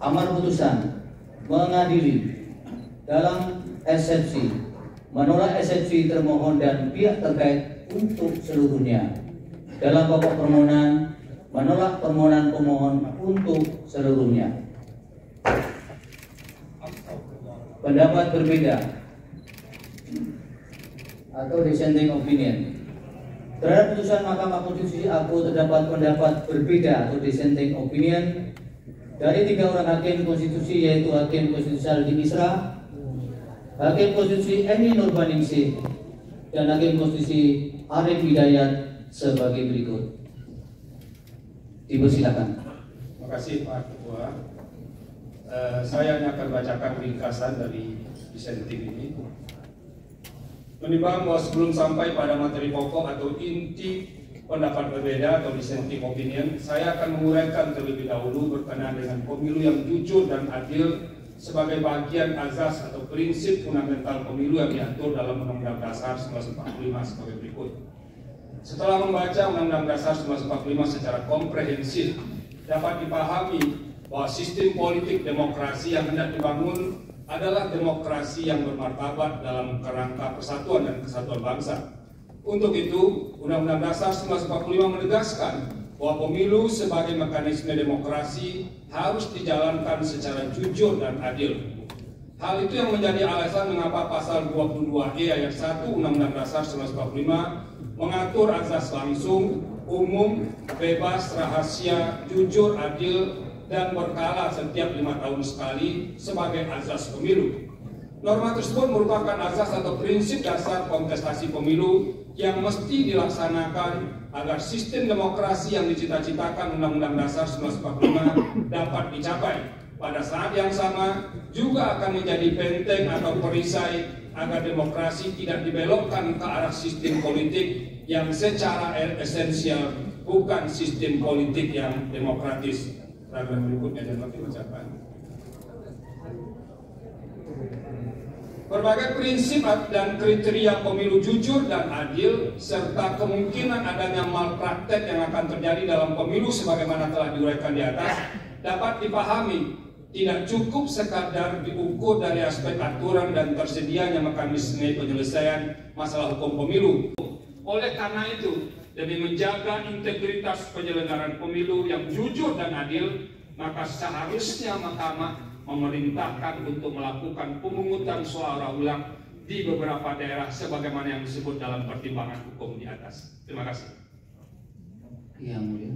amar putusan mengadili dalam eksepsi, menolak eksepsi termohon dan pihak terkait untuk seluruhnya. Dalam pokok permohonan, menolak permohonan pemohon untuk seluruhnya. Pendapat berbeda atau dissenting opinion. Terhadap putusan Mahkamah Konstitusi aku terdapat pendapat berbeda atau dissenting opinion dari 3 orang hakim konstitusi, yaitu Hakim Konstitusi Aldin Isra, Hakim Konstitusi Eni Nurbaningsih, dan Hakim Konstitusi Arif Hidayat sebagai berikut. Dipersilakan. Terima kasih Pak Ketua. Saya hanya akan bacakan ringkasan dari dissenting ini. Menimbang bahwa sebelum sampai pada materi pokok atau inti pendapat berbeda atau dissenting opinion, saya akan menguraikan terlebih dahulu berkenaan dengan pemilu yang jujur dan adil sebagai bagian azas atau prinsip fundamental pemilu yang diatur dalam Undang-Undang Dasar 1945 sebagai berikut. Setelah membaca Undang-Undang Dasar 1945 secara komprehensif, dapat dipahami bahwa sistem politik demokrasi yang hendak dibangun adalah demokrasi yang bermartabat dalam kerangka persatuan dan kesatuan bangsa. Untuk itu, Undang-Undang Dasar 1945 menegaskan bahwa pemilu sebagai mekanisme demokrasi harus dijalankan secara jujur dan adil. Hal itu yang menjadi alasan mengapa pasal 22E ayat 1 Undang-Undang Dasar 1945 mengatur azas langsung, umum, bebas, rahasia, jujur, adil, dan berkala setiap 5 tahun sekali sebagai azas pemilu. Norma tersebut merupakan azas atau prinsip dasar kontestasi pemilu yang mesti dilaksanakan agar sistem demokrasi yang dicita-citakan Undang-Undang Dasar 1945 dapat dicapai. Pada saat yang sama juga akan menjadi benteng atau perisai agar demokrasi tidak dibelokkan ke arah sistem politik yang secara esensial bukan sistem politik yang demokratis. Paragraf berikutnya dapat dibacakan. Berbagai prinsip dan kriteria pemilu jujur dan adil serta kemungkinan adanya malpraktek yang akan terjadi dalam pemilu sebagaimana telah diuraikan di atas dapat dipahami. Tidak cukup sekadar diukur dari aspek aturan dan tersedianya mekanisme penyelesaian masalah hukum pemilu. Oleh karena itu, demi menjaga integritas penyelenggaraan pemilu yang jujur dan adil, maka seharusnya Mahkamah memerintahkan untuk melakukan pemungutan suara ulang di beberapa daerah sebagaimana yang disebut dalam pertimbangan hukum di atas. Terima kasih. Yang mulia.